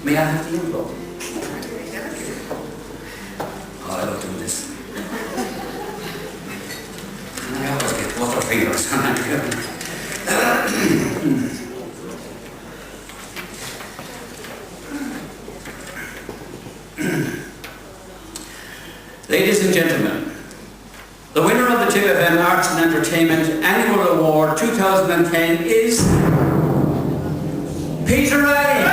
May I have the envelope? Oh, I love doing this. I always get butterfingers. Ladies and gentlemen, the winner of the Tipp Arts and Entertainment Annual Award 2010 is Peter Ray.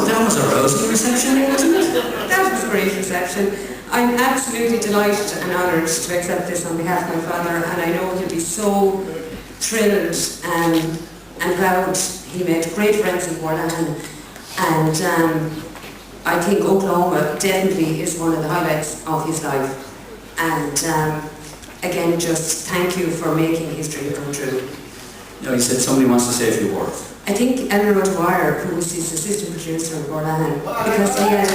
That was a rosy reception, wasn't it? That was a great reception. I'm absolutely delighted and honoured to accept this on behalf of my father, and I know he'll be so thrilled and proud. He made great friends in Borland, and I think Oklahoma definitely is one of the highlights of his life. And again, just thank you for making history come true. No, he said somebody wants to say a few words. I think Eleanor Dwyer, who was his assistant producer in Borland, because he had a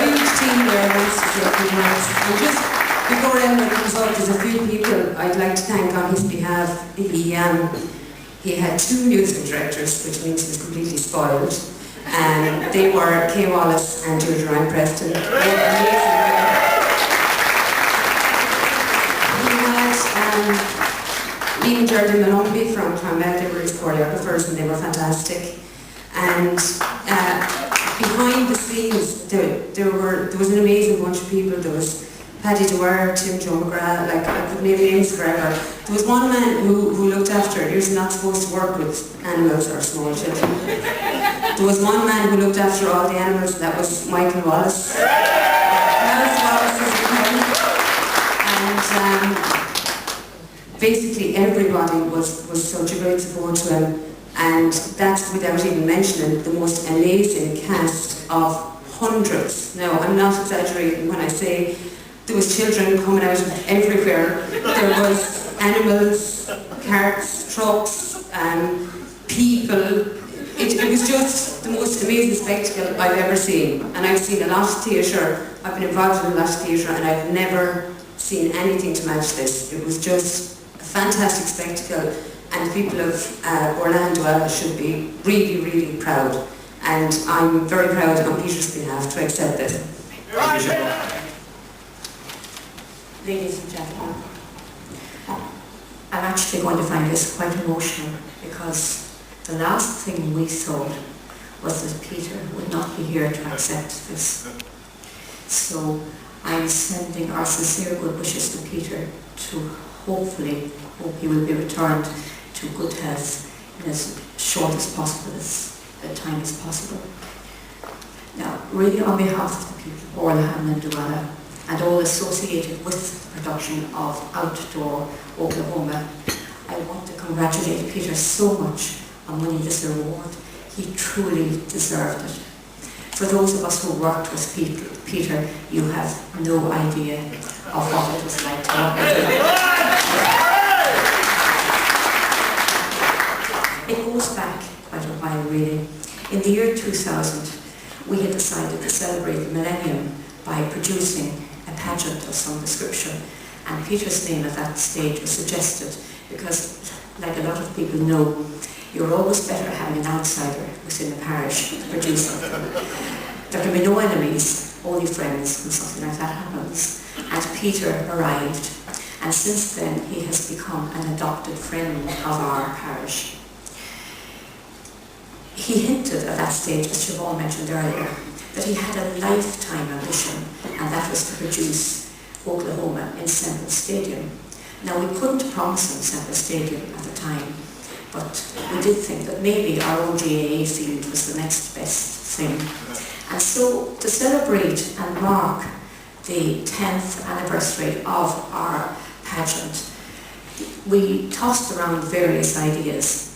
huge team there, wants to say a few words. And just before Eleanor comes up, there's a few people I'd like to thank on his behalf. He had two music directors, which means he was completely spoiled. And they were Kay Wallace and Deirdre Ryan Preston. They were amazing. He had Even Geraldine Malumbi from Clonmel, they were his choreographers and they were fantastic. And behind the scenes, there was an amazing bunch of people. There was Paddy Dwyer, Tim Joe McGrath, like I could name names forever. There was one man who looked after, you're not supposed to work with animals or small children. There was one man who looked after all the animals, and that was Michael Wallace. Wallace is the and basically everybody was such a great support to him, and that's without even mentioning the most amazing cast of hundreds. Now, I'm not exaggerating when I say there was children coming out of everywhere. There was animals, carts, trucks, people. It was just the most amazing spectacle I've ever seen. And I've seen a lot of theatre, I've been involved in a lot of theatre, and I've never seen anything to match this. It was just a fantastic spectacle, and people of Orlando should be really, really proud. And I'm very proud on Peter's behalf to accept this. Ladies and gentlemen, I'm actually going to find this quite emotional, because the last thing we thought was that Peter would not be here to accept this. So I'm sending our sincere good wishes to Peter to hope he will be returned to good health in as short as possible, as time as possible. Now, really on behalf of the people of Orlahan and Duala, and all associated with the production of Outdoor Oklahoma, I want to congratulate Peter so much on winning this award. He truly deserved it. For those of us who worked with Peter, you have no idea of what it was like to work with him. It goes back quite a while, really. In the year 2000, we had decided to celebrate the millennium by producing a pageant of some description, and Peter's name at that stage was suggested because, like a lot of people know, you're always better having an outsider within the parish to produce something. There can be no enemies, only friends when something like that happens. And Peter arrived, and since then he has become an adopted friend of our parish. He hinted at that stage, as Siobhain mentioned earlier, that he had a lifetime ambition, and that was to produce Oklahoma in Semple Stadium. Now we couldn't promise him Semple Stadium at the time, but we did think that maybe our own GAA field was the next best thing. And so to celebrate and mark the 10th anniversary of our pageant, we tossed around various ideas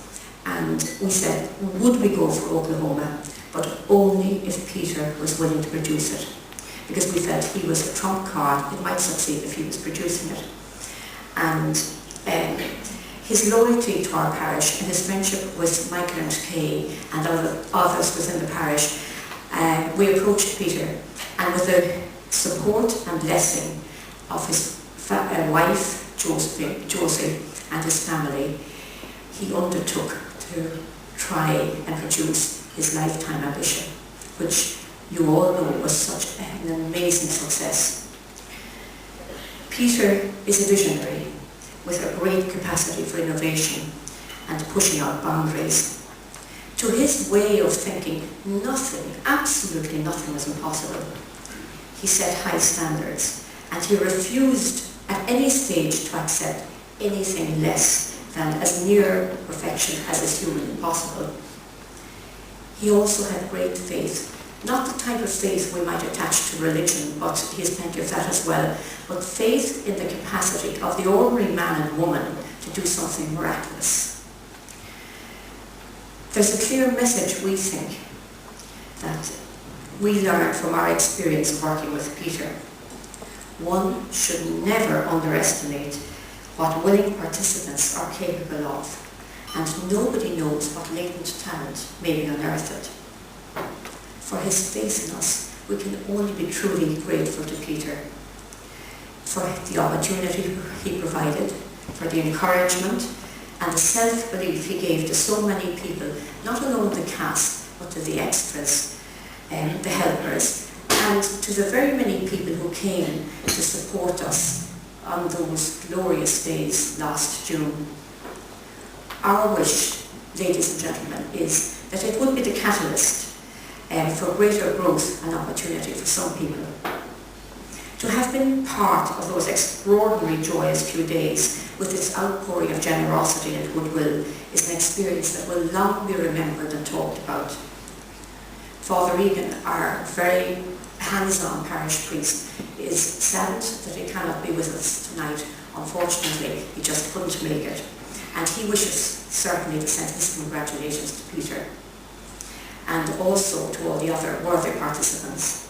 and we said, would we go for Oklahoma, but only if Peter was willing to produce it, because we felt he was a trump card. It might succeed if he was producing it. And his loyalty to our parish and his friendship with Michael and Kay and others within the parish, we approached Peter, and with the support and blessing of his wife, Josie, and his family, he undertook to try and produce his lifetime ambition, which you all know was such an amazing success. Peter is a visionary with a great capacity for innovation and pushing out boundaries. To his way of thinking, nothing, absolutely nothing was impossible. He set high standards, and he refused at any stage to accept anything less than as near perfection as is humanly possible. He also had great faith, not the type of faith we might attach to religion, but he has plenty of that as well, but faith in the capacity of the ordinary man and woman to do something miraculous. There's a clear message, we think, that we learned from our experience of working with Peter. One should never underestimate what willing participants are capable of, and nobody knows what latent talent may be unearthed. For his faith in us, we can only be truly grateful to Peter for the opportunity he provided, for the encouragement and the self-belief he gave to so many people, not alone the cast, but to the extras, the helpers, and to the very many people who came to support us on those glorious days last June. Our wish, ladies and gentlemen, is that it would be the catalyst for greater growth and opportunity for some people. To have been part of those extraordinary joyous few days with its outpouring of generosity and goodwill is an experience that will long be remembered and talked about. Father Egan, our very hands-on parish priest, is saddened that he cannot be with us tonight. Unfortunately, he just couldn't make it. And he wishes certainly to send his congratulations to Peter and also to all the other worthy participants.